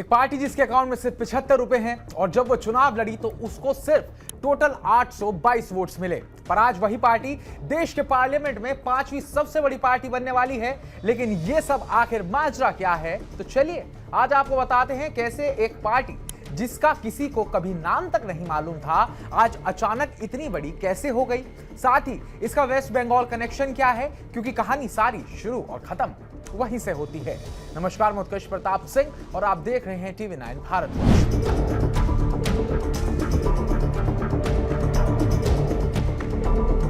एक पार्टी जिसके अकाउंट में सिर्फ 75 रुपए हैं और जब वो चुनाव लड़ी तो उसको सिर्फ टोटल 822 वोट्स मिले। पर आज वही पार्टी देश के पार्लियामेंट में पांचवी सबसे बड़ी पार्टी बनने वाली है। लेकिन ये सब आखिर माजरा क्या है, तो चलिए आज आपको बताते हैं कैसे एक पार्टी जिसका किसी को कभी नाम तक नहीं मालूम था आज अचानक इतनी बड़ी कैसे हो गई। साथ ही इसका वेस्ट बंगाल कनेक्शन क्या है, क्योंकि कहानी सारी शुरू और खत्म वहीं से होती है। नमस्कार, मैं उत्कर्ष प्रताप सिंह और आप देख रहे हैं TV9 भारत।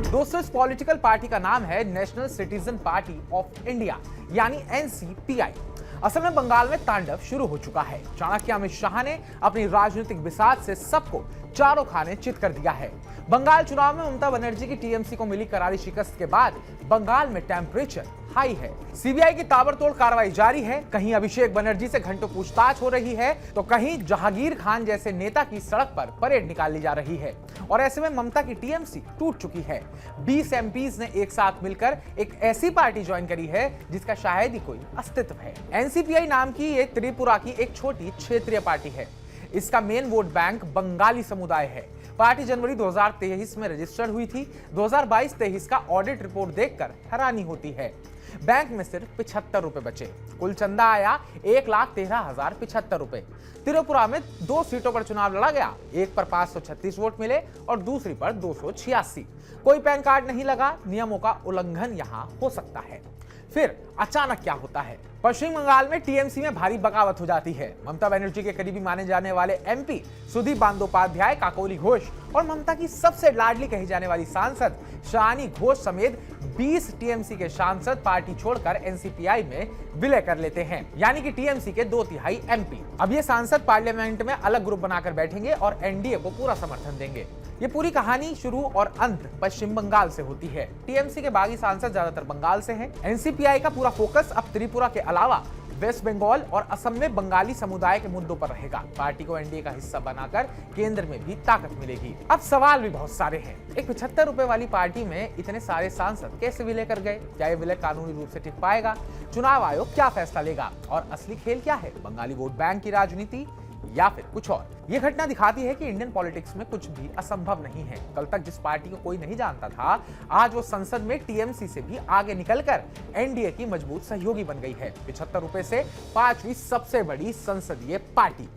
दोस्तों, इस पॉलिटिकल पार्टी का नाम है national citizen party of India यानी NCPI। असल में बंगाल में तांडव शुरू हो चुका है। चाणक्य अमित शाह ने अपनी राजनीतिक बिसात से सबको चारों खाने चित कर दिया है। बंगाल चुनाव में ममता बनर्जी की TMC को मिली करारी शिकस्त के बाद बंगाल में टेम्परेचर हाई है। CBI की ताबड़तोड़ कार्रवाई जारी है। कहीं अभिषेक बनर्जी से घंटों पूछताछ हो रही है तो कहीं जहांगीर खान जैसे नेता की सड़क पर परेड निकाली जा रही है। और ऐसे में ममता की TMC टूट चुकी है। 20 MPs ने एक साथ मिलकर एक ऐसी पार्टी ज्वाइन करी है जिसका शायद ही कोई अस्तित्व है। NCPI नाम की ये त्रिपुरा की एक छोटी क्षेत्रीय पार्टी है। इसका मेन वोट बैंक बंगाली समुदाय है। पार्टी जनवरी 2023 में रजिस्टर्ड हुई थी। 2022-23 का ऑडिट रिपोर्ट देखकर हैरानी होती है। बैंक में सिर्फ 75 रुपए बचे। कुल चंदा आया 1,13,075 रुपए। त्रिपुरा में 2 सीटों पर चुनाव लड़ा गया। एक पर 536 वोट मिले और दूसरी पर 286। कोई पैन कार्ड नहीं लगा। नियमों का उल्लंघन यहां हो सकता है। फिर अचानक क्या होता है? पश्चिम बंगाल में TMC में भारी बगावत हो जाती है। ममता बनर्जी के करीबी माने जाने वाले MP सुदीप बंदोपाध्याय, काकोली घोष और ममता की सबसे लाडली कही जाने वाली सांसद शालिनी घोष समेत 20 TMC के सांसद पार्टी छोड़कर NCPI में विलय कर लेते हैं, यानी कि TMC के 2/3 MP। अब ये सांसद पार्लियामेंट में अलग ग्रुप बनाकर बैठेंगे और NDA को पूरा समर्थन देंगे। ये पूरी कहानी शुरू और अंत पश्चिम बंगाल से होती है। TMC के बागी सांसद ज्यादातर बंगाल से हैं। NCPI का पूरा फोकस अब त्रिपुरा के अलावा वेस्ट बंगाल और असम में बंगाली समुदाय के मुद्दों पर रहेगा। पार्टी को NDA का हिस्सा बनाकर केंद्र में भी ताकत मिलेगी। अब सवाल भी बहुत सारे हैं। एक 75 रुपए वाली पार्टी में इतने सारे सांसद कैसे विलय कर गए? क्या ये विलय कानूनी रूप से टिक पाएगा? चुनाव आयोग क्या फैसला लेगा? और असली खेल क्या है? बंगाली वोट बैंक की राजनीति या फिर कुछ और? ये घटना दिखाती है कि इंडियन पॉलिटिक्स में कुछ भी असंभव नहीं है। कल तक जिस पार्टी को कोई नहीं जानता था, आज वो संसद में TMC से भी आगे निकलकर NDA की मजबूत सहयोगी बन गई है। 75 रुपए से 5वीं सबसे बड़ी संसदीय पार्टी।